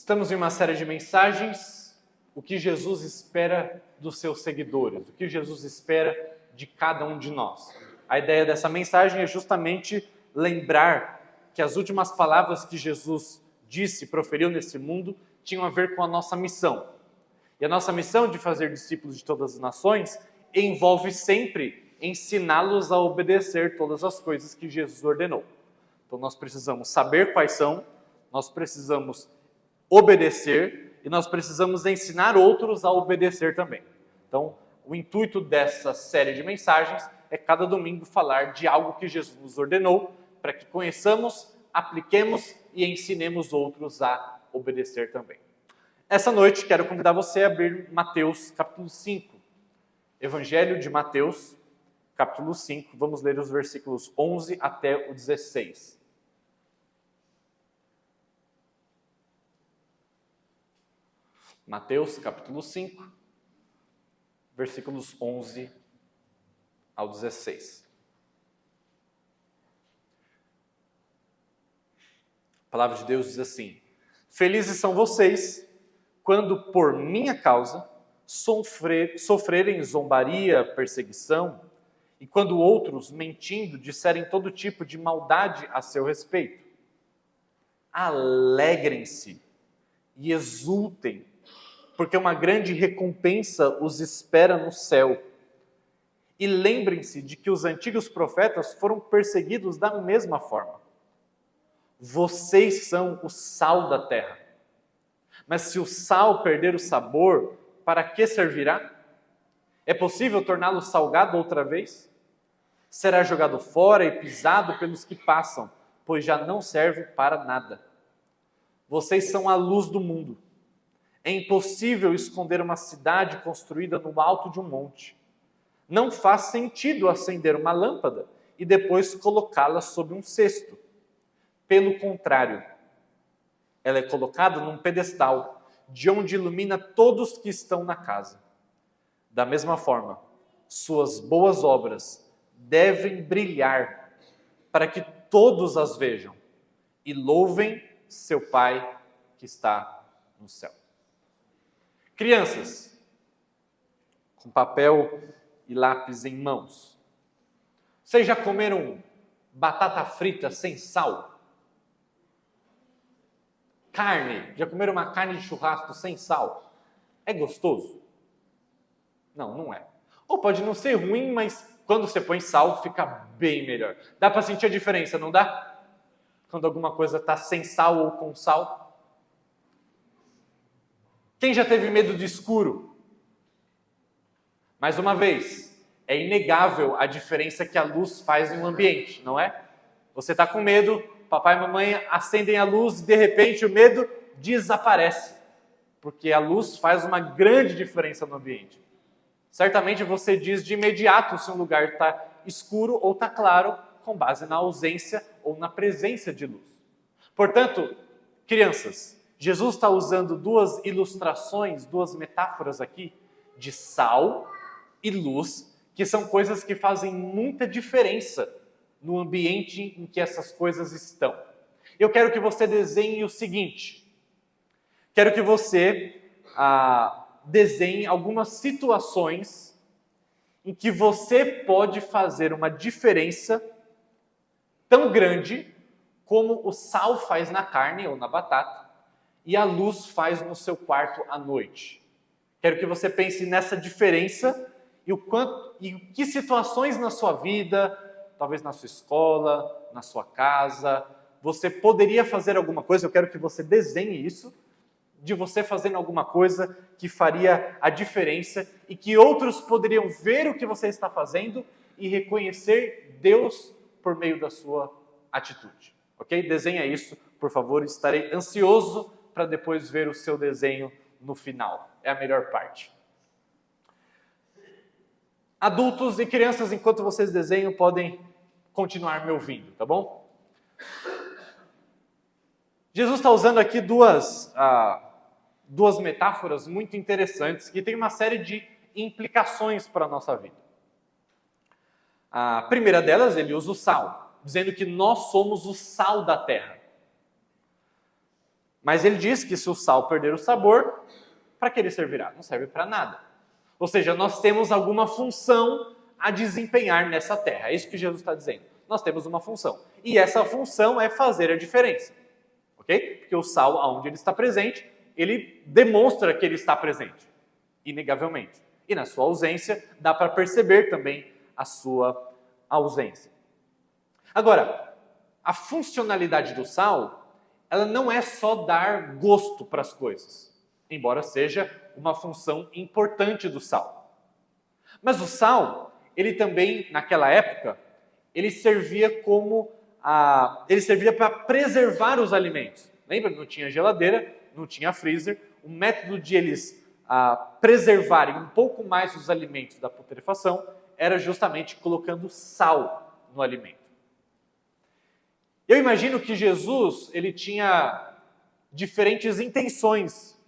Estamos em uma série de mensagens, o que Jesus espera dos seus seguidores, o que Jesus espera de cada um de nós. A ideia dessa mensagem é justamente lembrar que as últimas palavras que Jesus disse, proferiu nesse mundo, tinham a ver com a nossa missão. E a nossa missão de fazer discípulos de todas as nações envolve sempre ensiná-los a obedecer todas as coisas que Jesus ordenou. Então nós precisamos saber quais são, nós precisamos obedecer e nós precisamos ensinar outros a obedecer também. Então, o intuito dessa série de mensagens é cada domingo falar de algo que Jesus nos ordenou para que conheçamos, apliquemos e ensinemos outros a obedecer também. Essa noite quero convidar você a abrir Mateus capítulo 5. Evangelho de Mateus, capítulo 5. Vamos ler os versículos 11 até o 16. Mateus, capítulo 5, versículos 11 ao 16. A palavra de Deus diz assim: Felizes são vocês quando por minha causa sofrerem zombaria, perseguição, e quando outros, mentindo, disserem todo tipo de maldade a seu respeito. Alegrem-se e exultem, porque uma grande recompensa os espera no céu. E lembrem-se de que os antigos profetas foram perseguidos da mesma forma. Vocês são o sal da terra. Mas se o sal perder o sabor, para que servirá? É possível torná-lo salgado outra vez? Será jogado fora e pisado pelos que passam, pois já não serve para nada. Vocês são a luz do mundo. É impossível esconder uma cidade construída no alto de um monte. Não faz sentido acender uma lâmpada e depois colocá-la sob um cesto. Pelo contrário, ela é colocada num pedestal, de onde ilumina todos que estão na casa. Da mesma forma, suas boas obras devem brilhar, para que todos as vejam e louvem seu Pai que está no céu. Crianças, com papel e lápis em mãos, vocês já comeram batata frita sem sal? Carne, já comeram uma carne de churrasco sem sal? É gostoso? Não, não é. Ou pode não ser ruim, mas quando você põe sal fica bem melhor. Dá para sentir a diferença, não dá? Quando alguma coisa está sem sal ou com sal? Quem já teve medo de escuro? Mais uma vez, é inegável a diferença que a luz faz em um ambiente, não é? Você está com medo, papai e mamãe acendem a luz e de repente o medo desaparece, porque a luz faz uma grande diferença no ambiente. Certamente você diz de imediato se um lugar está escuro ou está claro, com base na ausência ou na presença de luz. Portanto, crianças, Jesus está usando duas ilustrações, duas metáforas aqui, de sal e luz, que são coisas que fazem muita diferença no ambiente em que essas coisas estão. Eu quero que você desenhe o seguinte. Quero que você desenhe algumas situações em que você pode fazer uma diferença tão grande como o sal faz na carne ou na batata, e a luz faz no seu quarto à noite. Quero que você pense nessa diferença e que situações na sua vida, talvez na sua escola, na sua casa, você poderia fazer alguma coisa. Eu quero que você desenhe isso, de você fazendo alguma coisa que faria a diferença e que outros poderiam ver o que você está fazendo e reconhecer Deus por meio da sua atitude. Ok? Desenha isso, por favor. Estarei ansioso para depois ver o seu desenho no final. É a melhor parte. Adultos e crianças, enquanto vocês desenham, podem continuar me ouvindo, tá bom? Jesus está usando aqui duas metáforas muito interessantes que têm uma série de implicações para a nossa vida. A primeira delas, ele usa o sal, dizendo que nós somos o sal da terra. Mas ele diz que se o sal perder o sabor, para que ele servirá? Não serve para nada. Ou seja, nós temos alguma função a desempenhar nessa terra. É isso que Jesus está dizendo. Nós temos uma função. E essa função é fazer a diferença. Ok? Porque o sal, onde ele está presente, ele demonstra que ele está presente. Inegavelmente. E na sua ausência, dá para perceber também a sua ausência. Agora, a funcionalidade do sal, ela não é só dar gosto para as coisas, embora seja uma função importante do sal. Mas o sal, ele também, naquela época, ele servia para preservar os alimentos. Lembra? Não tinha geladeira, não tinha freezer. O método de eles preservarem um pouco mais os alimentos da putrefação era justamente colocando sal no alimento. Eu imagino que Jesus, ele tinha diferentes intenções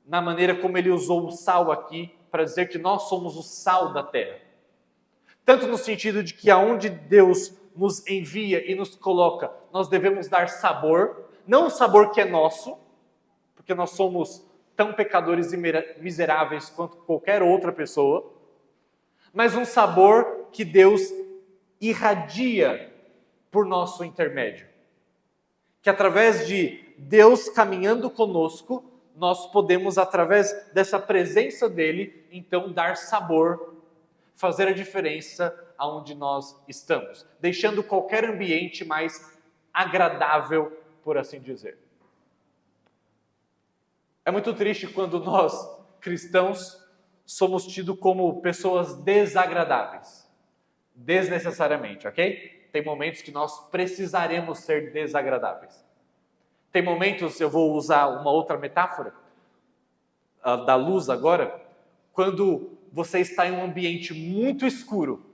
na maneira como ele usou o sal aqui para dizer que nós somos o sal da terra. Tanto no sentido de que aonde Deus nos envia e nos coloca, nós devemos dar sabor, não o sabor que é nosso, porque nós somos tão pecadores e miseráveis quanto qualquer outra pessoa, mas um sabor que Deus irradia por nosso intermédio. Que através de Deus caminhando conosco, nós podemos, através dessa presença dele, então dar sabor, fazer a diferença aonde nós estamos, deixando qualquer ambiente mais agradável, por assim dizer. É muito triste quando nós, cristãos, somos tidos como pessoas desagradáveis, desnecessariamente, ok? Tem momentos que nós precisaremos ser desagradáveis. Tem momentos, eu vou usar uma outra metáfora, da luz agora, quando você está em um ambiente muito escuro,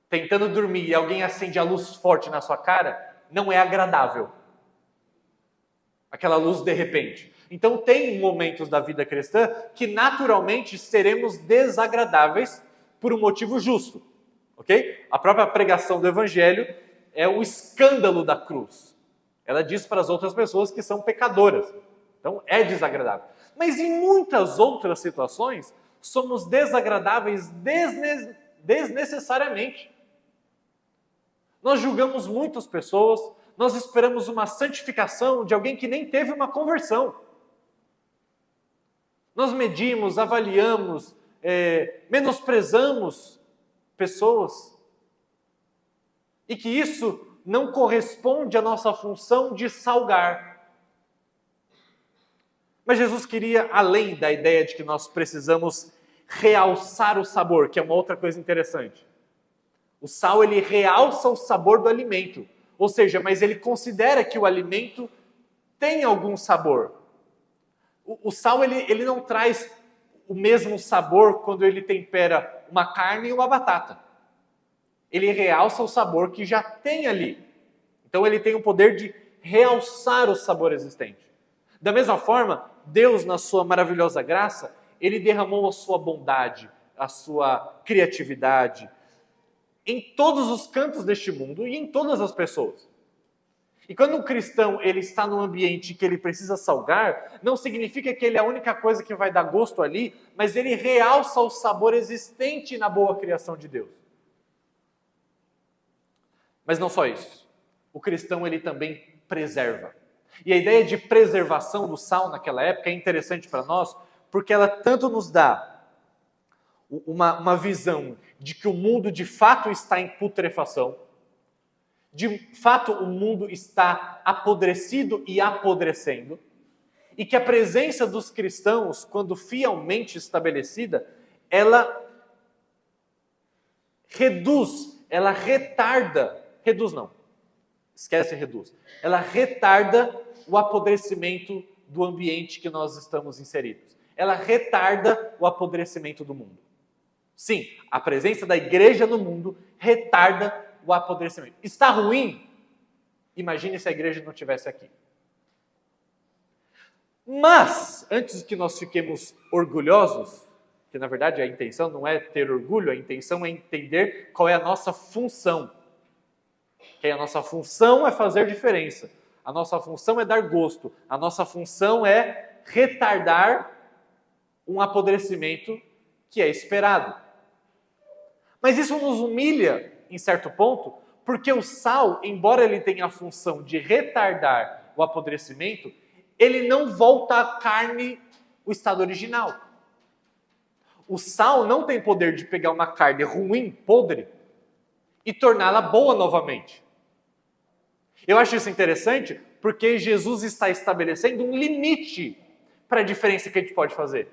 tentando dormir e alguém acende a luz forte na sua cara, não é agradável. Aquela luz de repente. Então tem momentos da vida cristã que naturalmente seremos desagradáveis por um motivo justo. Ok? A própria pregação do Evangelho é o escândalo da cruz. Ela diz para as outras pessoas que são pecadoras. Então é desagradável. Mas em muitas outras situações, somos desagradáveis desnecessariamente. Nós julgamos muitas pessoas, nós esperamos uma santificação de alguém que nem teve uma conversão. Nós medimos, avaliamos, menosprezamos pessoas, e que isso não corresponde à nossa função de salgar. Mas Jesus queria, além da ideia de que nós precisamos realçar o sabor, que é uma outra coisa interessante. O sal, ele realça o sabor do alimento, ou seja, mas ele considera que o alimento tem algum sabor. O sal, ele não traz o mesmo sabor quando ele tempera uma carne e uma batata. Ele realça o sabor que já tem ali. Então ele tem o poder de realçar o sabor existente. Da mesma forma, Deus, na sua maravilhosa graça, ele derramou a sua bondade, a sua criatividade em todos os cantos deste mundo e em todas as pessoas. E quando um cristão ele está num ambiente que ele precisa salgar, não significa que ele é a única coisa que vai dar gosto ali, mas ele realça o sabor existente na boa criação de Deus. Mas não só isso. O cristão ele também preserva. E a ideia de preservação do sal naquela época é interessante para nós, porque ela tanto nos dá uma visão de que o mundo de fato está em putrefação, de fato o mundo está apodrecido e apodrecendo, e que a presença dos cristãos, quando fielmente estabelecida, ela reduz, ela retarda, reduz não, esquece reduz, ela retarda o apodrecimento do ambiente que nós estamos inseridos. Ela retarda o apodrecimento do mundo. Sim, a presença da igreja no mundo retarda o apodrecimento. Está ruim? Imagine se a igreja não estivesse aqui. Mas, antes que nós fiquemos orgulhosos, que na verdade a intenção não é ter orgulho, a intenção é entender qual é a nossa função. Que a nossa função é fazer diferença. A nossa função é dar gosto. A nossa função é retardar um apodrecimento que é esperado. Mas isso nos humilha, em certo ponto, porque o sal, embora ele tenha a função de retardar o apodrecimento, ele não volta à carne, o estado original. O sal não tem poder de pegar uma carne ruim, podre, e torná-la boa novamente. Eu acho isso interessante porque Jesus está estabelecendo um limite para a diferença que a gente pode fazer.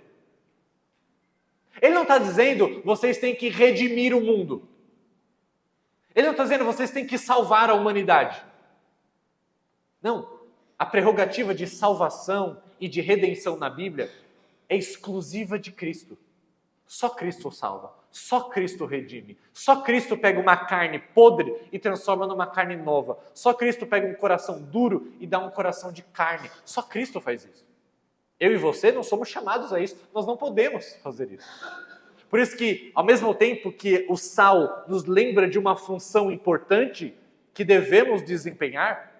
Ele não está dizendo, vocês têm que redimir o mundo. Ele não está dizendo, vocês têm que salvar a humanidade. Não. A prerrogativa de salvação e de redenção na Bíblia é exclusiva de Cristo. Só Cristo salva. Só Cristo redime. Só Cristo pega uma carne podre e transforma numa carne nova. Só Cristo pega um coração duro e dá um coração de carne. Só Cristo faz isso. Eu e você não somos chamados a isso. Nós não podemos fazer isso. Por isso que, ao mesmo tempo que o sal nos lembra de uma função importante que devemos desempenhar,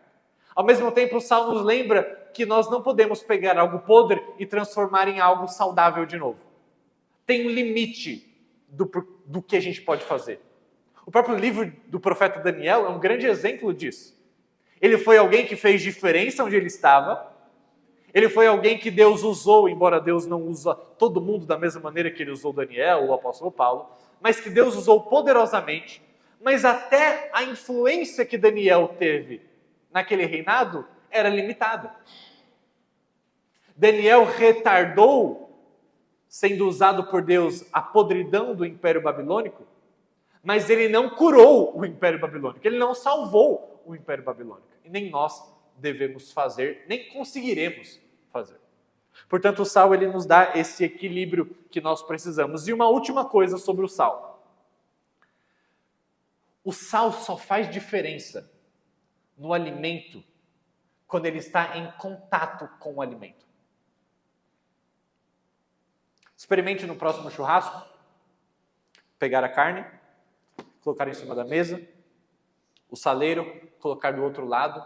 ao mesmo tempo o sal nos lembra que nós não podemos pegar algo podre e transformar em algo saudável de novo. Tem um limite do que a gente pode fazer. O próprio livro do profeta Daniel é um grande exemplo disso. Ele foi alguém que fez diferença onde ele estava. Ele foi alguém que Deus usou, embora Deus não usa todo mundo da mesma maneira que ele usou Daniel ou o apóstolo Paulo, mas que Deus usou poderosamente. Mas até a influência que Daniel teve naquele reinado era limitada. Daniel retardou, sendo usado por Deus, a podridão do Império Babilônico, mas ele não curou o Império Babilônico, ele não salvou o Império Babilônico. E nem nós devemos fazer, nem conseguiremos fazer. Portanto, o sal ele nos dá esse equilíbrio que nós precisamos. E uma última coisa sobre o sal. O sal só faz diferença no alimento quando ele está em contato com o alimento. Experimente no próximo churrasco, pegar a carne, colocar em cima da mesa, o saleiro, colocar do outro lado,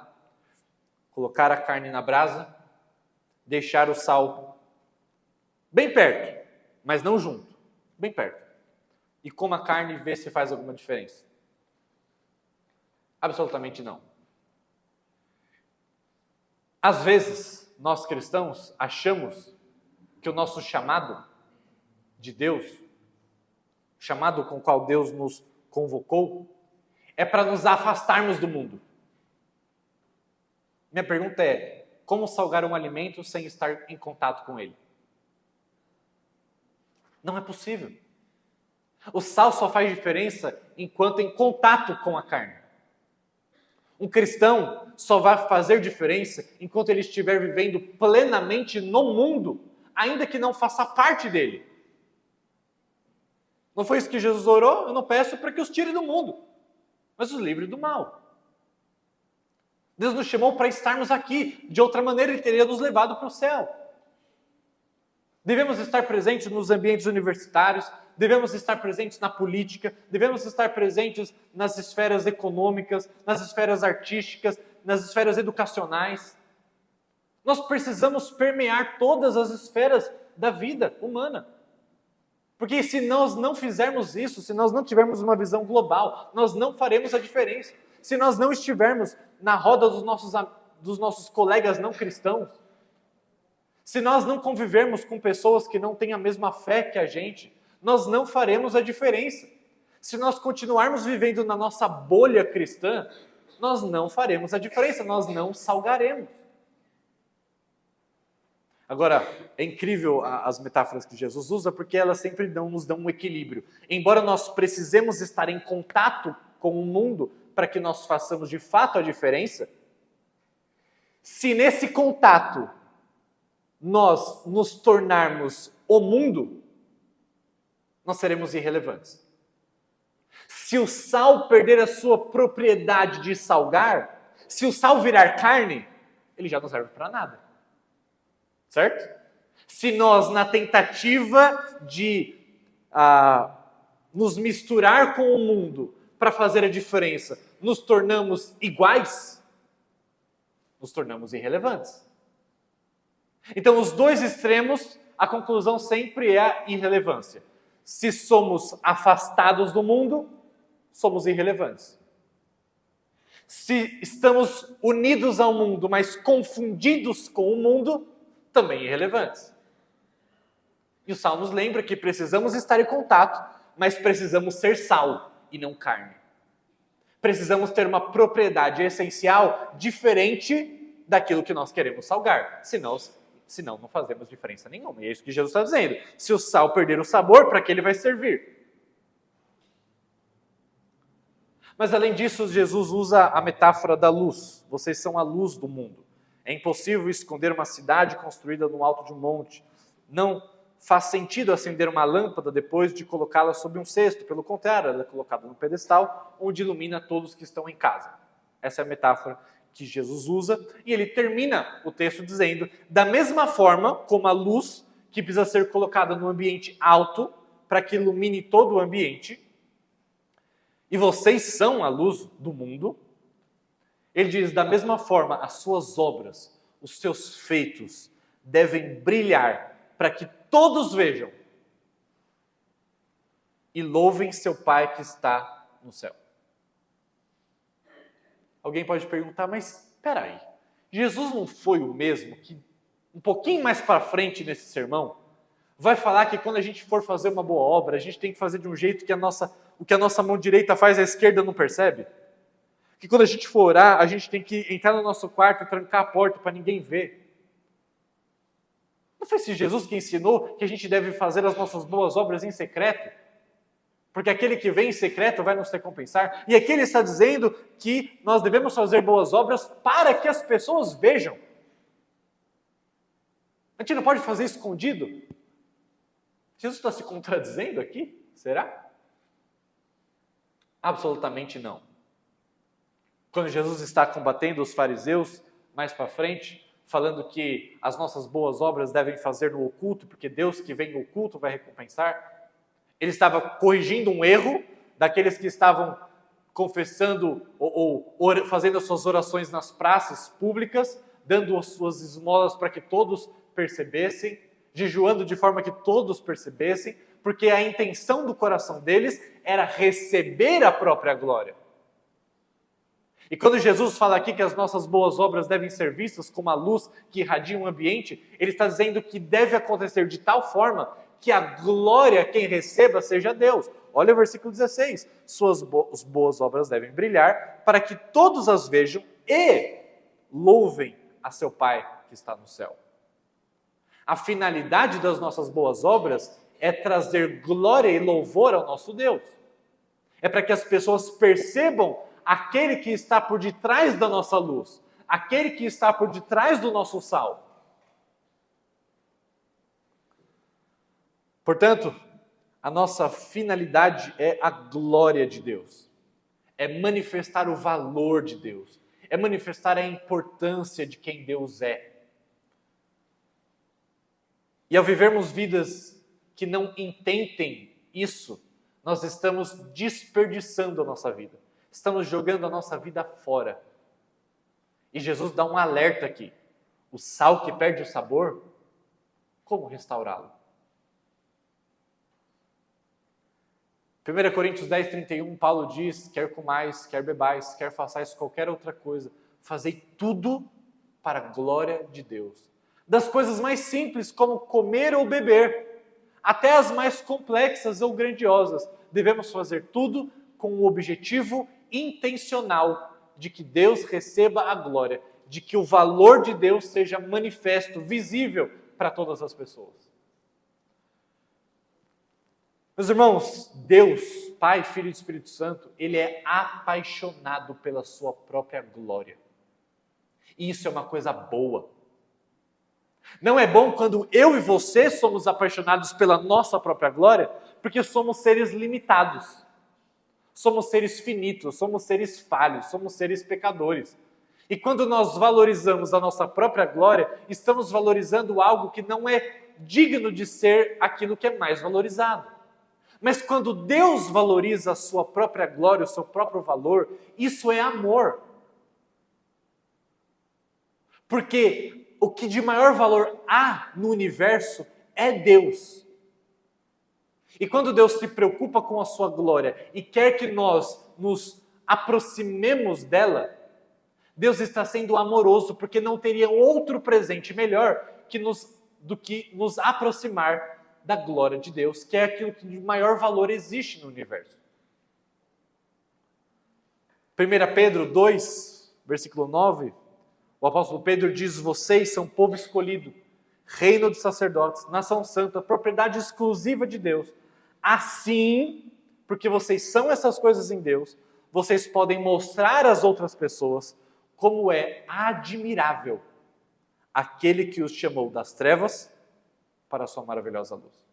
colocar a carne na brasa, deixar o sal bem perto, mas não junto, bem perto. E coma a carne e vê se faz alguma diferença. Absolutamente não. Às vezes, nós cristãos achamos que o nosso chamado de Deus, chamado com o qual Deus nos convocou, é para nos afastarmos do mundo. Minha pergunta é, como salgar um alimento sem estar em contato com ele? Não é possível. O sal só faz diferença enquanto em contato com a carne. Um cristão só vai fazer diferença enquanto ele estiver vivendo plenamente no mundo, ainda que não faça parte dele. Não foi isso que Jesus orou? Eu não peço para que os tire do mundo, mas os livre do mal. Deus nos chamou para estarmos aqui. De outra maneira, Ele teria nos levado para o céu. Devemos estar presentes nos ambientes universitários, devemos estar presentes na política, devemos estar presentes nas esferas econômicas, nas esferas artísticas, nas esferas educacionais. Nós precisamos permear todas as esferas da vida humana. Porque se nós não fizermos isso, se nós não tivermos uma visão global, nós não faremos a diferença. Se nós não estivermos na roda dos nossos colegas não cristãos, se nós não convivermos com pessoas que não têm a mesma fé que a gente, nós não faremos a diferença. Se nós continuarmos vivendo na nossa bolha cristã, nós não faremos a diferença, nós não salgaremos. Agora, é incrível as metáforas que Jesus usa, porque elas sempre nos dão um equilíbrio. Embora nós precisemos estar em contato com o mundo para que nós façamos de fato a diferença, se nesse contato nós nos tornarmos o mundo, nós seremos irrelevantes. Se o sal perder a sua propriedade de salgar, se o sal virar carne, ele já não serve para nada. Certo? Se nós, na tentativa de nos misturar com o mundo para fazer a diferença, nos tornamos iguais, nos tornamos irrelevantes. Então, os dois extremos, a conclusão sempre é a irrelevância. Se somos afastados do mundo, somos irrelevantes. Se estamos unidos ao mundo, mas confundidos com o mundo, também irrelevantes. E o Salmo nos lembra que precisamos estar em contato, mas precisamos ser sal e não carne. Precisamos ter uma propriedade essencial diferente daquilo que nós queremos salgar. Senão não fazemos diferença nenhuma. E é isso que Jesus está dizendo. Se o sal perder o sabor, para que ele vai servir? Mas além disso, Jesus usa a metáfora da luz. Vocês são a luz do mundo. É impossível esconder uma cidade construída no alto de um monte. Não faz sentido acender uma lâmpada depois de colocá-la sob um cesto. Pelo contrário, ela é colocada no pedestal, onde ilumina todos que estão em casa. Essa é a metáfora que Jesus usa. E ele termina o texto dizendo, da mesma forma como a luz que precisa ser colocada no ambiente alto, para que ilumine todo o ambiente, e vocês são a luz do mundo, ele diz, da mesma forma, as suas obras, os seus feitos, devem brilhar para que todos vejam e louvem seu Pai que está no céu. Alguém pode perguntar, mas espera aí, Jesus não foi o mesmo que um pouquinho mais para frente nesse sermão vai falar que quando a gente for fazer uma boa obra, a gente tem que fazer de um jeito que o que a nossa mão direita faz, a esquerda não percebe? Que quando a gente for orar, a gente tem que entrar no nosso quarto e trancar a porta para ninguém ver. Não foi esse Jesus que ensinou que a gente deve fazer as nossas boas obras em secreto? Porque aquele que vem em secreto vai nos recompensar. E aqui ele está dizendo que nós devemos fazer boas obras para que as pessoas vejam. A gente não pode fazer escondido? Jesus está se contradizendo aqui? Será? Absolutamente não. Quando Jesus está combatendo os fariseus, mais para frente, falando que as nossas boas obras devem fazer no oculto, porque Deus que vem no oculto vai recompensar, ele estava corrigindo um erro daqueles que estavam confessando ou fazendo as suas orações nas praças públicas, dando as suas esmolas para que todos percebessem, jejuando de forma que todos percebessem, porque a intenção do coração deles era receber a própria glória. E quando Jesus fala aqui que as nossas boas obras devem ser vistas como a luz que irradia um ambiente, ele está dizendo que deve acontecer de tal forma que a glória quem receba seja Deus. Olha o versículo 16. Suas boas obras devem brilhar para que todos as vejam e louvem a seu Pai que está no céu. A finalidade das nossas boas obras é trazer glória e louvor ao nosso Deus. É para que as pessoas percebam aquele que está por detrás da nossa luz, aquele que está por detrás do nosso sal. Portanto, a nossa finalidade é a glória de Deus, é manifestar o valor de Deus, é manifestar a importância de quem Deus é. E ao vivermos vidas que não intentem isso, nós estamos desperdiçando a nossa vida. Estamos jogando a nossa vida fora. E Jesus dá um alerta aqui. O sal que perde o sabor, como restaurá-lo? 1 Coríntios 10, 31, Paulo diz, quer comais, quer bebais, quer façais qualquer outra coisa, fazei tudo para a glória de Deus. Das coisas mais simples, como comer ou beber, até as mais complexas ou grandiosas, devemos fazer tudo com o objetivo intencional de que Deus receba a glória, de que o valor de Deus seja manifesto, visível para todas as pessoas. Meus irmãos, Deus, Pai, Filho e Espírito Santo, Ele é apaixonado pela sua própria glória. E isso é uma coisa boa. Não é bom quando eu e você somos apaixonados pela nossa própria glória, porque somos seres limitados. Somos seres finitos, somos seres falhos, somos seres pecadores. E quando nós valorizamos a nossa própria glória, estamos valorizando algo que não é digno de ser aquilo que é mais valorizado. Mas quando Deus valoriza a sua própria glória, o seu próprio valor, isso é amor. Porque o que de maior valor há no universo é Deus. E quando Deus se preocupa com a sua glória e quer que nós nos aproximemos dela, Deus está sendo amoroso, porque não teria outro presente melhor do que nos aproximar da glória de Deus, que é aquilo que de maior valor existe no universo. 1 Pedro 2, versículo 9, o apóstolo Pedro diz: vocês são povo escolhido, reino de sacerdotes, nação santa, propriedade exclusiva de Deus. Assim, porque vocês são essas coisas em Deus, vocês podem mostrar às outras pessoas como é admirável aquele que os chamou das trevas para a sua maravilhosa luz.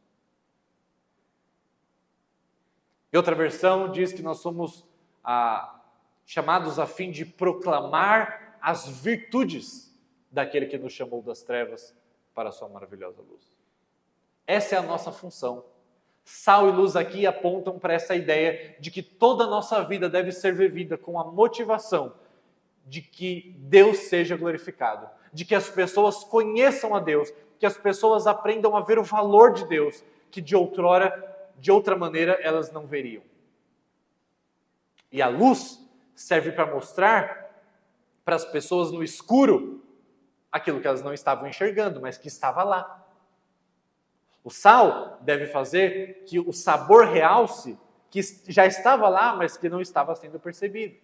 E outra versão diz que nós somos chamados a fim de proclamar as virtudes daquele que nos chamou das trevas para a sua maravilhosa luz. Essa é a nossa função. Sal e luz aqui apontam para essa ideia de que toda a nossa vida deve ser vivida com a motivação de que Deus seja glorificado, de que as pessoas conheçam a Deus, que as pessoas aprendam a ver o valor de Deus, que de outra maneira elas não veriam. E a luz serve para mostrar para as pessoas no escuro aquilo que elas não estavam enxergando, mas que estava lá. O sal deve fazer que o sabor realce, que já estava lá, mas que não estava sendo percebido.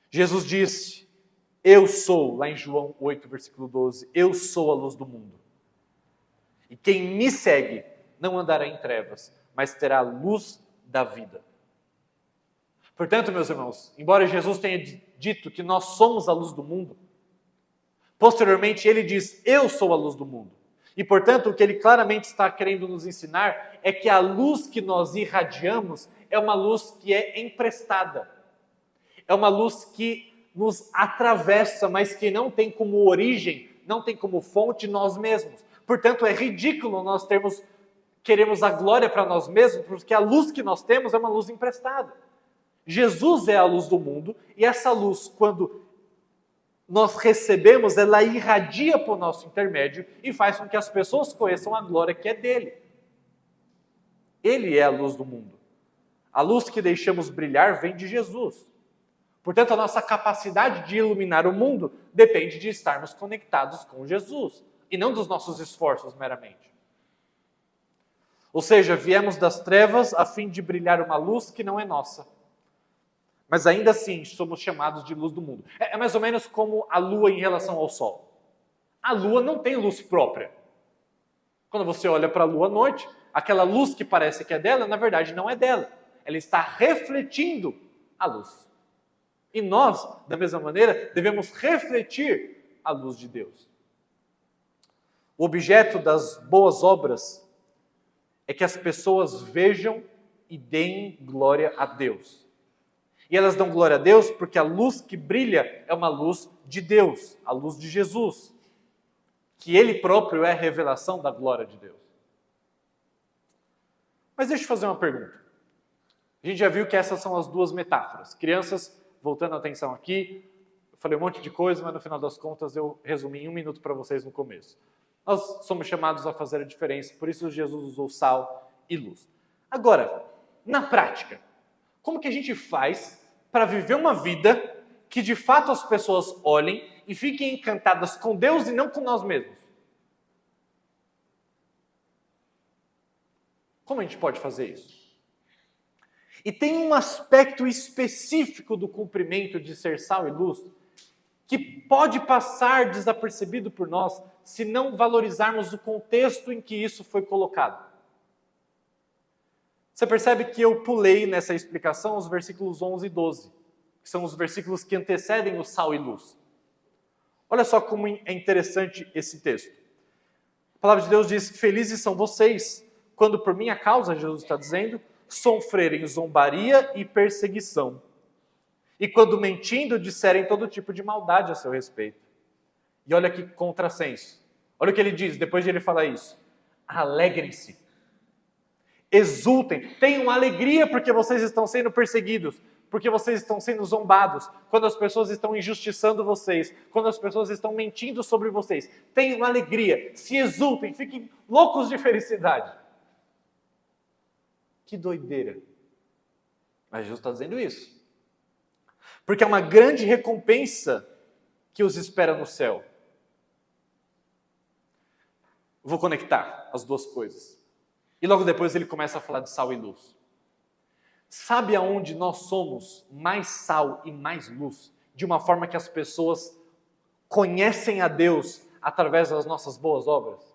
Jesus disse: eu sou, lá em João 8, versículo 12, eu sou a luz do mundo. E quem me segue não andará em trevas, mas terá a luz da vida. Portanto, meus irmãos, embora Jesus tenha dito que nós somos a luz do mundo, posteriormente ele diz: eu sou a luz do mundo. E, portanto, o que ele claramente está querendo nos ensinar é que a luz que nós irradiamos é uma luz que é emprestada. É uma luz que nos atravessa, mas que não tem como origem, não tem como fonte nós mesmos. Portanto, é ridículo nós queremos a glória para nós mesmos, porque a luz que nós temos é uma luz emprestada. Jesus é a luz do mundo, e essa luz, quando nós recebemos, ela irradia por nosso intermédio e faz com que as pessoas conheçam a glória que é dele. Ele é a luz do mundo. A luz que deixamos brilhar vem de Jesus. Portanto, a nossa capacidade de iluminar o mundo depende de estarmos conectados com Jesus, e não dos nossos esforços meramente. Ou seja, viemos das trevas a fim de brilhar uma luz que não é nossa. Mas ainda assim, somos chamados de luz do mundo. É mais ou menos como a lua em relação ao sol. A lua não tem luz própria. Quando você olha para a lua à noite, aquela luz que parece que é dela, na verdade não é dela. Ela está refletindo a luz. E nós, da mesma maneira, devemos refletir a luz de Deus. O objeto das boas obras é que as pessoas vejam e deem glória a Deus. E elas dão glória a Deus porque a luz que brilha é uma luz de Deus, a luz de Jesus, que Ele próprio é a revelação da glória de Deus. Mas deixa eu fazer uma pergunta. A gente já viu que essas são as duas metáforas. Crianças, voltando a atenção aqui, eu falei um monte de coisa, mas no final das contas eu resumi em 1 minuto para vocês no começo. Nós somos chamados a fazer a diferença, por isso Jesus usou sal e luz. Agora, na prática, como que a gente faz para viver uma vida que de fato as pessoas olhem e fiquem encantadas com Deus e não com nós mesmos? Como a gente pode fazer isso? E tem um aspecto específico do cumprimento de ser sal e luz que pode passar desapercebido por nós se não valorizarmos o contexto em que isso foi colocado. Você percebe que eu pulei nessa explicação os versículos 11 e 12, que são os versículos que antecedem o sal e luz. Olha só como é interessante esse texto. A palavra de Deus diz: felizes são vocês, quando por minha causa, Jesus está dizendo, sofrerem zombaria e perseguição. E quando mentindo, disserem todo tipo de maldade a seu respeito. E olha que contrassenso. Olha o que ele diz, depois de ele falar isso. Alegrem-se. Exultem. Tenham alegria porque vocês estão sendo perseguidos. porque vocês estão sendo zombados, quando as pessoas estão injustiçando vocês, quando as pessoas estão mentindo sobre vocês. Tenham alegria, se exultem, fiquem loucos de felicidade. Que doideira. Mas Jesus está dizendo isso. Porque é uma grande recompensa que os espera no céu. Vou conectar as duas coisas. E logo depois ele começa a falar de sal e luz. Sabe aonde nós somos mais sal e mais luz? De uma forma que as pessoas conhecem a Deus através das nossas boas obras?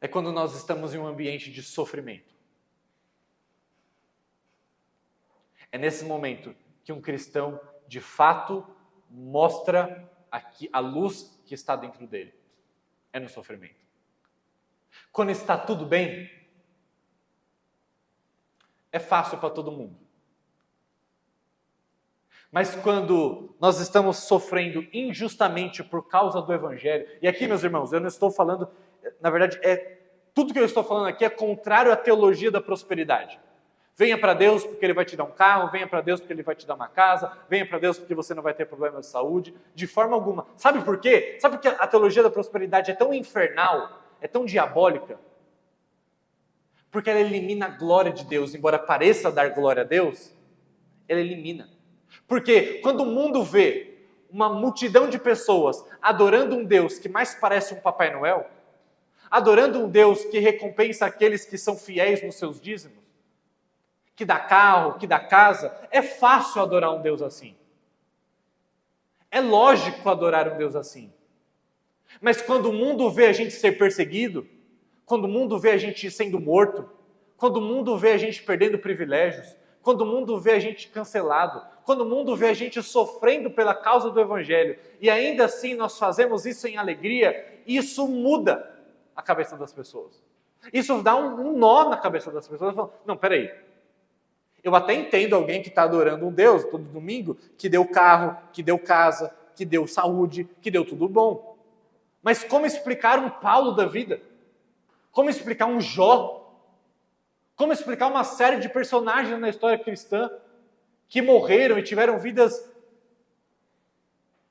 É quando nós estamos em um ambiente de sofrimento. É nesse momento que um cristão, de fato, mostra a luz que está dentro dele. É no sofrimento. Quando está tudo bem, é fácil para todo mundo. Mas quando nós estamos sofrendo injustamente por causa do Evangelho, e aqui, meus irmãos, eu não estou falando, na verdade, tudo que eu estou falando aqui é contrário à teologia da prosperidade. Venha para Deus porque Ele vai te dar um carro, venha para Deus porque Ele vai te dar uma casa, venha para Deus porque você não vai ter problema de saúde, de forma alguma. Sabe por quê? Sabe por que a teologia da prosperidade é tão infernal, é tão diabólica? Porque ela elimina a glória de Deus, embora pareça dar glória a Deus, ela elimina. Porque quando o mundo vê uma multidão de pessoas adorando um Deus que mais parece um Papai Noel, adorando um Deus que recompensa aqueles que são fiéis nos seus dízimos, que dá carro, que dá casa, é fácil adorar um Deus assim. É lógico adorar um Deus assim. Mas quando o mundo vê a gente ser perseguido, quando o mundo vê a gente sendo morto, quando o mundo vê a gente perdendo privilégios, quando o mundo vê a gente cancelado, quando o mundo vê a gente sofrendo pela causa do Evangelho, e ainda assim nós fazemos isso em alegria, isso muda a cabeça das pessoas. Isso dá um nó na cabeça das pessoas. Falam, não, peraí. Eu até entendo alguém que está adorando um Deus todo domingo, que deu carro, que deu casa, que deu saúde, que deu tudo bom. Mas como explicar um Paulo da vida? Como explicar um Jó? Como explicar uma série de personagens na história cristã que morreram e tiveram vidas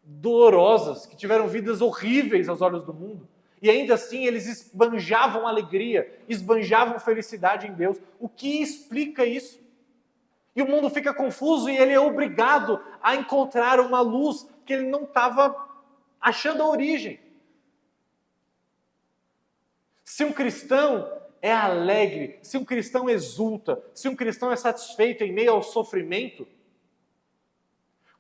dolorosas, que tiveram vidas horríveis aos olhos do mundo? E ainda assim eles esbanjavam alegria, esbanjavam felicidade em Deus. O que explica isso? E o mundo fica confuso e ele é obrigado a encontrar uma luz que ele não estava achando a origem. Se um cristão é alegre, se um cristão exulta, se um cristão é satisfeito em meio ao sofrimento,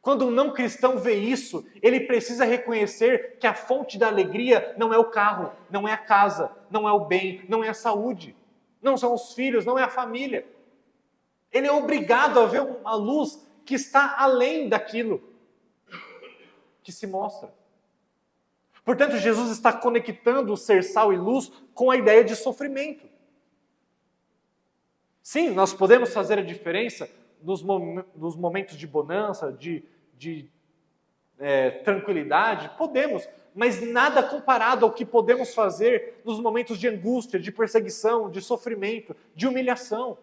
quando um não cristão vê isso, ele precisa reconhecer que a fonte da alegria não é o carro, não é a casa, não é o bem, não é a saúde, não são os filhos, não é a família. Ele é obrigado a ver uma luz que está além daquilo que se mostra. Portanto, Jesus está conectando o ser sal e luz com a ideia de sofrimento. Sim, nós podemos fazer a diferença nos momentos de bonança, de tranquilidade, podemos, mas nada comparado ao que podemos fazer nos momentos de angústia, de perseguição, de sofrimento, de humilhação.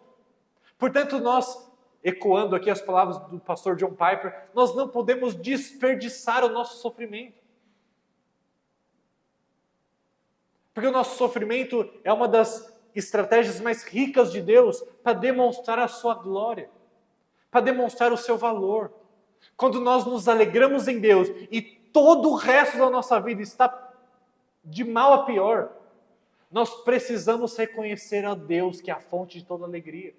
Portanto, nós, ecoando aqui as palavras do pastor John Piper, nós não podemos desperdiçar o nosso sofrimento. Porque o nosso sofrimento é uma das estratégias mais ricas de Deus para demonstrar a sua glória, para demonstrar o seu valor. Quando nós nos alegramos em Deus e todo o resto da nossa vida está de mal a pior, nós precisamos reconhecer a Deus, que é a fonte de toda alegria.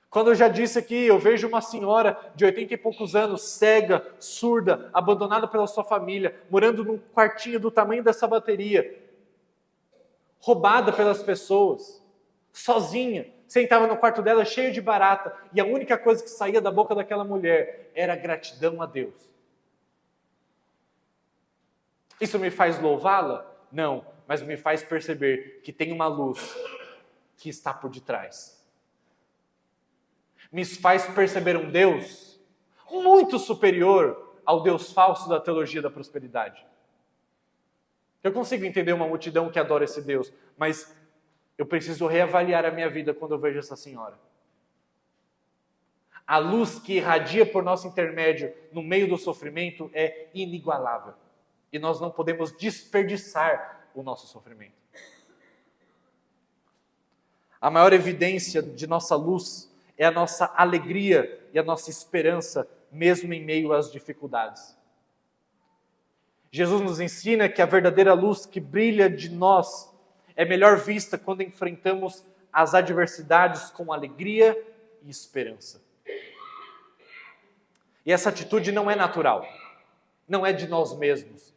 Quando eu já disse aqui, eu vejo uma senhora de 80 e poucos anos, cega, surda, abandonada pela sua família, morando num quartinho do tamanho dessa bateria, roubada pelas pessoas, sozinha, sentava no quarto dela cheio de barata, e a única coisa que saía da boca daquela mulher era gratidão a Deus. Isso me faz louvá-la? Não, mas me faz perceber que tem uma luz que está por detrás. Me faz perceber um Deus muito superior ao Deus falso da teologia da prosperidade. Eu consigo entender uma multidão que adora esse Deus, mas eu preciso reavaliar a minha vida quando eu vejo essa senhora. A luz que irradia por nosso intermédio no meio do sofrimento é inigualável. E nós não podemos desperdiçar o nosso sofrimento. A maior evidência de nossa luz é a nossa alegria e a nossa esperança, mesmo em meio às dificuldades. Jesus nos ensina que a verdadeira luz que brilha de nós é melhor vista quando enfrentamos as adversidades com alegria e esperança. E essa atitude não é natural, não é de nós mesmos.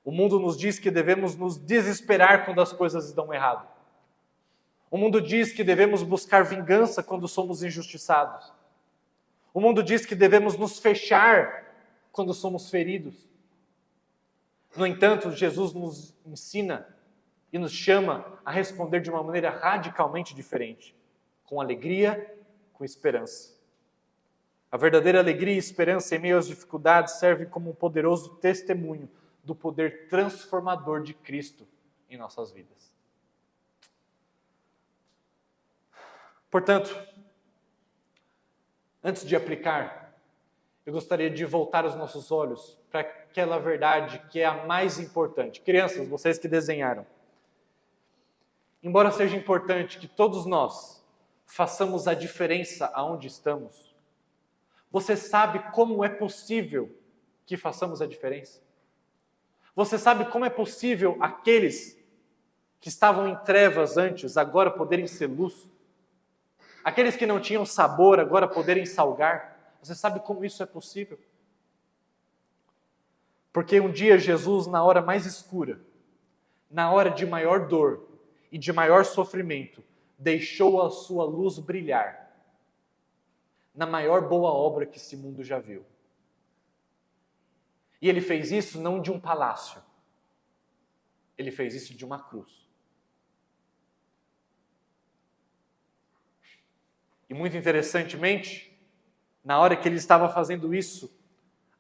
O mundo nos diz que devemos nos desesperar quando as coisas dão errado. O mundo diz que devemos buscar vingança quando somos injustiçados. O mundo diz que devemos nos fechar quando somos feridos. No entanto, Jesus nos ensina e nos chama a responder de uma maneira radicalmente diferente, com alegria, com esperança. A verdadeira alegria e esperança em meio às dificuldades serve como um poderoso testemunho do poder transformador de Cristo em nossas vidas. Portanto, antes de aplicar, eu gostaria de voltar os nossos olhos para aquela verdade que é a mais importante. Crianças, vocês que desenharam. Embora seja importante que todos nós façamos a diferença aonde estamos, você sabe como é possível que façamos a diferença? Você sabe como é possível aqueles que estavam em trevas antes agora poderem ser luz? Aqueles que não tinham sabor agora poderem salgar? Você sabe como isso é possível? Porque um dia Jesus, na hora mais escura, na hora de maior dor e de maior sofrimento, deixou a sua luz brilhar na maior boa obra que esse mundo já viu. E ele fez isso não de um palácio, ele fez isso de uma cruz. E muito interessantemente, na hora que ele estava fazendo isso,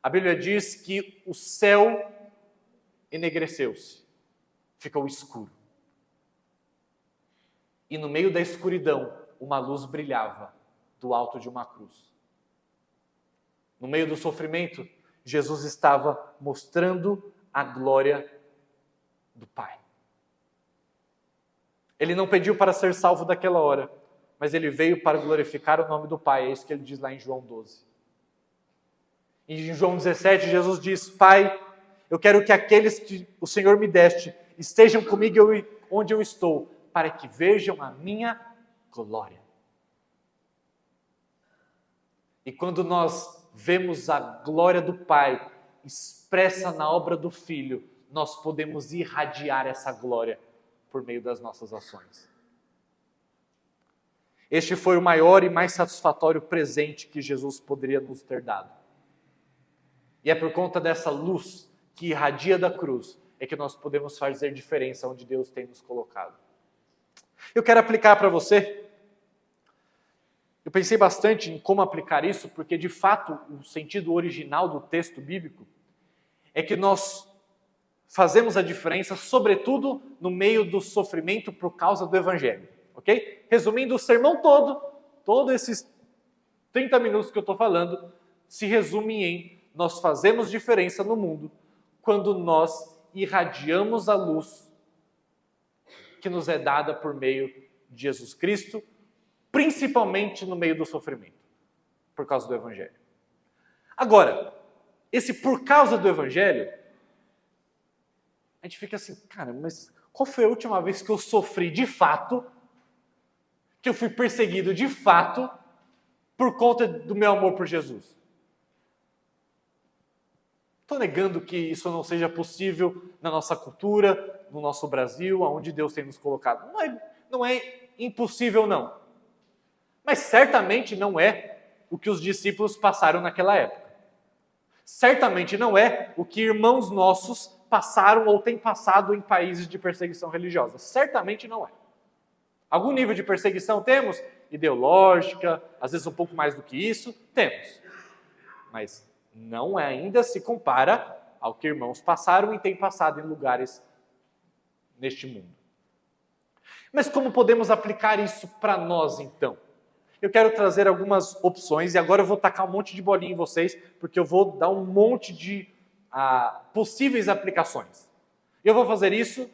a Bíblia diz que o céu enegreceu-se, ficou escuro. E no meio da escuridão, uma luz brilhava do alto de uma cruz. No meio do sofrimento, Jesus estava mostrando a glória do Pai. Ele não pediu para ser salvo daquela hora, mas ele veio para glorificar o nome do Pai. É isso que ele diz lá em João 12. Em João 17, Jesus diz: Pai, eu quero que aqueles que o Senhor me deste estejam comigo onde eu estou, para que vejam a minha glória. E quando nós vemos a glória do Pai expressa na obra do Filho, nós podemos irradiar essa glória por meio das nossas ações. Este foi o maior e mais satisfatório presente que Jesus poderia nos ter dado. E é por conta dessa luz que irradia da cruz é que nós podemos fazer diferença onde Deus tem nos colocado. Eu quero aplicar para você. Eu pensei bastante em como aplicar isso, porque de fato o sentido original do texto bíblico é que nós fazemos a diferença, sobretudo no meio do sofrimento por causa do Evangelho. Ok? Resumindo, o sermão todos esses 30 minutos que eu estou falando, se resume em: nós fazemos diferença no mundo quando nós irradiamos a luz que nos é dada por meio de Jesus Cristo, principalmente no meio do sofrimento, por causa do Evangelho. Agora, esse por causa do Evangelho, a gente fica assim, cara, mas qual foi a última vez que eu sofri de fato, que eu fui perseguido de fato, por conta do meu amor por Jesus? Estou negando que isso não seja possível na nossa cultura, no nosso Brasil, aonde Deus tem nos colocado. Não é impossível, não. Mas certamente não é o que os discípulos passaram naquela época. Certamente não é o que irmãos nossos passaram ou têm passado em países de perseguição religiosa. Certamente não é. Algum nível de perseguição temos? Ideológica, às vezes um pouco mais do que isso, temos. Mas não ainda se compara ao que irmãos passaram e têm passado em lugares neste mundo. Mas como podemos aplicar isso para nós, então? Eu quero trazer algumas opções e agora eu vou tacar um monte de bolinha em vocês, porque eu vou dar um monte de possíveis aplicações. Eu vou fazer isso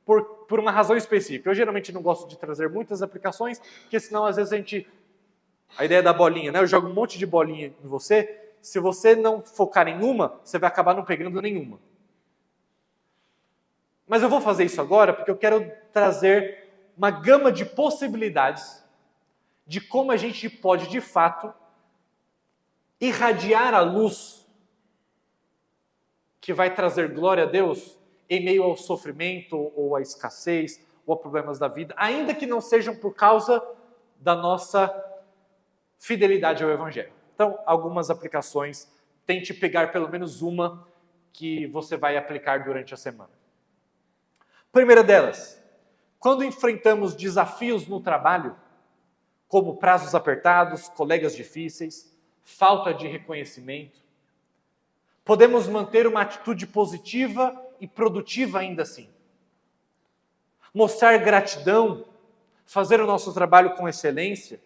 por uma razão específica. Eu geralmente não gosto de trazer muitas aplicações, porque senão às vezes a ideia da bolinha, né? Eu jogo um monte de bolinha em você, se você não focar em uma, você vai acabar não pegando nenhuma. Mas eu vou fazer isso agora porque eu quero trazer uma gama de possibilidades de como a gente pode, de fato, irradiar a luz que vai trazer glória a Deus em meio ao sofrimento, ou à escassez, ou a problemas da vida, ainda que não sejam por causa da nossa fidelidade ao Evangelho. Então, algumas aplicações, tente pegar pelo menos uma que você vai aplicar durante a semana. Primeira delas, quando enfrentamos desafios no trabalho, como prazos apertados, colegas difíceis, falta de reconhecimento, podemos manter uma atitude positiva e produtiva ainda assim. Mostrar gratidão, fazer o nosso trabalho com excelência,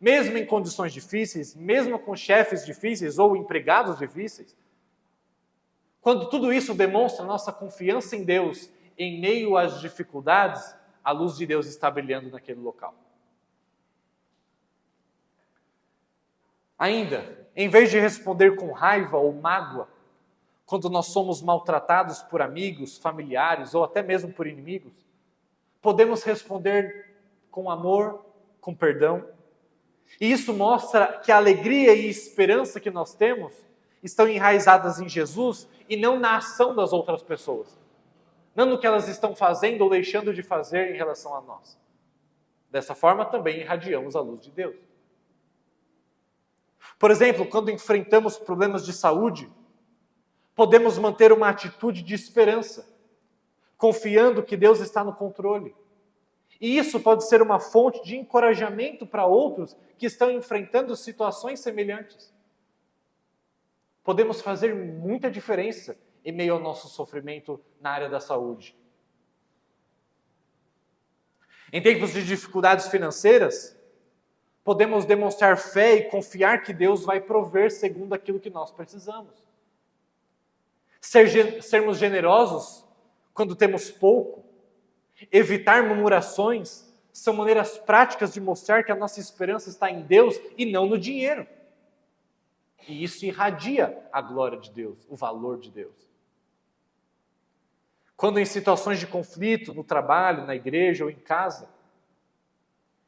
mesmo em condições difíceis, mesmo com chefes difíceis ou empregados difíceis. Quando tudo isso demonstra nossa confiança em Deus em meio às dificuldades, a luz de Deus está brilhando naquele local. Ainda, em vez de responder com raiva ou mágoa, quando nós somos maltratados por amigos, familiares ou até mesmo por inimigos, podemos responder com amor, com perdão. E isso mostra que a alegria e esperança que nós temos estão enraizadas em Jesus e não na ação das outras pessoas. Não no que elas estão fazendo ou deixando de fazer em relação a nós. Dessa forma, também irradiamos a luz de Deus. Por exemplo, quando enfrentamos problemas de saúde, podemos manter uma atitude de esperança, confiando que Deus está no controle. E isso pode ser uma fonte de encorajamento para outros que estão enfrentando situações semelhantes. Podemos fazer muita diferença em meio ao nosso sofrimento na área da saúde. Em tempos de dificuldades financeiras, podemos demonstrar fé e confiar que Deus vai prover segundo aquilo que nós precisamos. Sermos generosos quando temos pouco, evitar murmurações, são maneiras práticas de mostrar que a nossa esperança está em Deus e não no dinheiro. E isso irradia a glória de Deus, o valor de Deus. Quando em situações de conflito, no trabalho, na igreja ou em casa,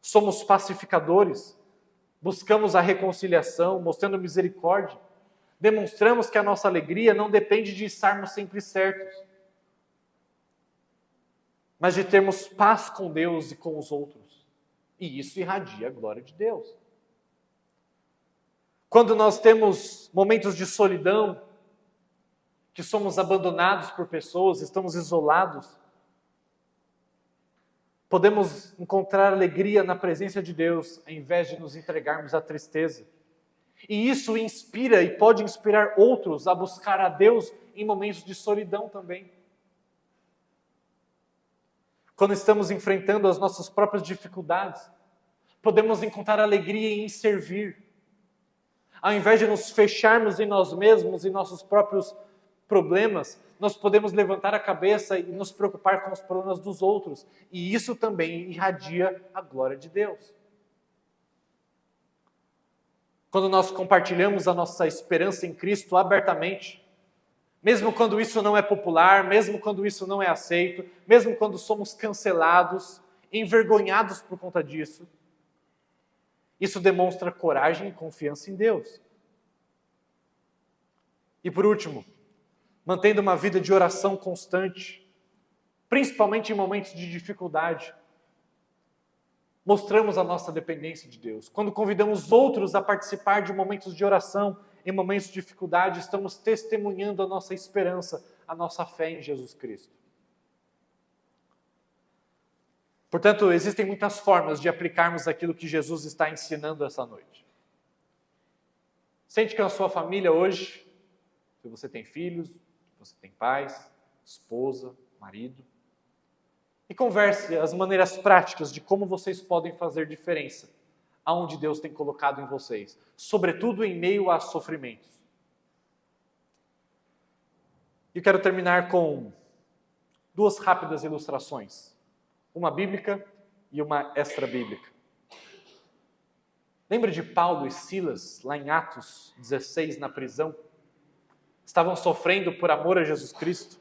somos pacificadores, buscamos a reconciliação, mostrando misericórdia, demonstramos que a nossa alegria não depende de estarmos sempre certos, mas de termos paz com Deus e com os outros. E isso irradia a glória de Deus. Quando nós temos momentos de solidão, que somos abandonados por pessoas, estamos isolados, podemos encontrar alegria na presença de Deus, ao invés de nos entregarmos à tristeza. E isso inspira e pode inspirar outros a buscar a Deus em momentos de solidão também. Quando estamos enfrentando as nossas próprias dificuldades, podemos encontrar alegria em servir. Ao invés de nos fecharmos em nós mesmos e nossos próprios problemas, nós podemos levantar a cabeça e nos preocupar com os problemas dos outros. E isso também irradia a glória de Deus. Quando nós compartilhamos a nossa esperança em Cristo abertamente, mesmo quando isso não é popular, mesmo quando isso não é aceito, mesmo quando somos cancelados, envergonhados por conta disso, isso demonstra coragem e confiança em Deus. E por último, mantendo uma vida de oração constante, principalmente em momentos de dificuldade, mostramos a nossa dependência de Deus. Quando convidamos outros a participar de momentos de oração, em momentos de dificuldade, estamos testemunhando a nossa esperança, a nossa fé em Jesus Cristo. Portanto, existem muitas formas de aplicarmos aquilo que Jesus está ensinando essa noite. Sente que a sua família hoje, se você tem filhos, você tem pais, esposa, marido, E converse as maneiras práticas de como vocês podem fazer diferença aonde Deus tem colocado em vocês, sobretudo em meio a sofrimentos. E quero terminar com 2 rápidas ilustrações, uma bíblica e uma extra-bíblica. Lembra de Paulo e Silas, lá em Atos 16, na prisão? Estavam sofrendo por amor a Jesus Cristo.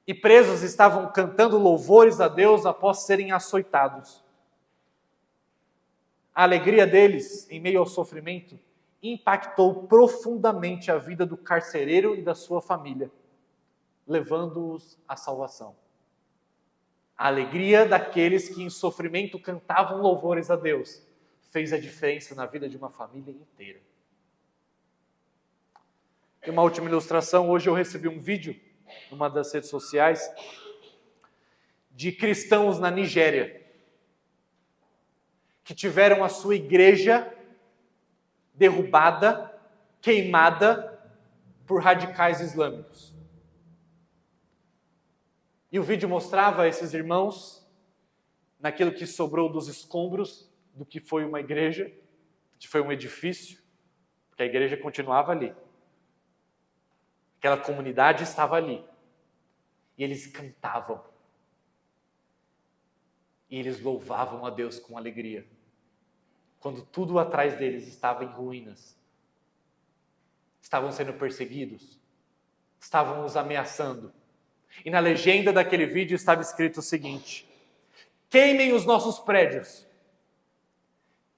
E presos estavam cantando louvores a Deus após serem açoitados. A alegria deles, em meio ao sofrimento, impactou profundamente a vida do carcereiro e da sua família, levando-os à salvação. A alegria daqueles que em sofrimento cantavam louvores a Deus fez a diferença na vida de uma família inteira. E uma última ilustração, hoje eu recebi um vídeo numa das redes sociais de cristãos na Nigéria que tiveram a sua igreja derrubada, queimada por radicais islâmicos. E o vídeo mostrava esses irmãos naquilo que sobrou dos escombros do que foi uma igreja, que foi um edifício, porque a igreja continuava ali. Aquela comunidade estava ali. E eles cantavam. E eles louvavam a Deus com alegria. Quando tudo atrás deles estava em ruínas. Estavam sendo perseguidos. Estavam os ameaçando. E na legenda daquele vídeo estava escrito o seguinte: queimem os nossos prédios.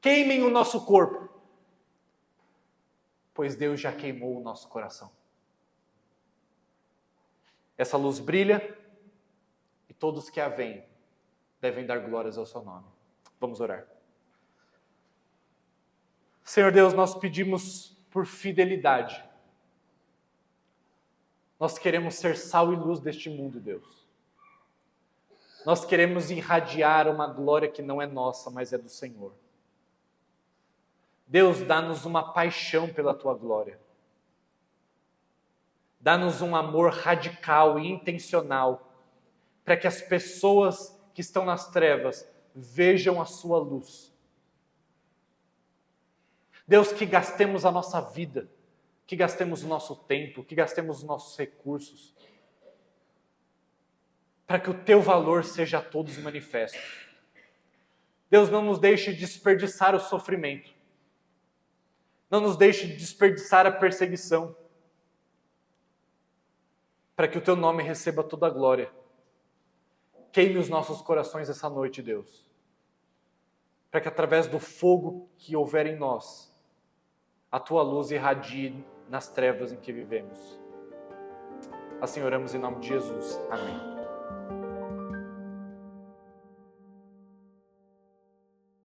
Queimem o nosso corpo. Pois Deus já queimou o nosso coração. Essa luz brilha e todos que a veem devem dar glórias ao seu nome. Vamos orar. Senhor Deus, nós pedimos por fidelidade. Nós queremos ser sal e luz deste mundo, Deus. Nós queremos irradiar uma glória que não é nossa, mas é do Senhor. Deus, dá-nos uma paixão pela Tua glória. Dá-nos um amor radical e intencional para que as pessoas que estão nas trevas vejam a Sua luz. Deus, que gastemos a nossa vida, que gastemos o nosso tempo, que gastemos os nossos recursos, para que o Teu valor seja a todos manifesto. Deus, não nos deixe desperdiçar o sofrimento. Não nos deixe desperdiçar a perseguição, para que o Teu nome receba toda a glória. Queime os nossos corações essa noite, Deus, para que através do fogo que houver em nós, a Tua luz irradie nas trevas em que vivemos. Assim oramos em nome de Jesus. Amém.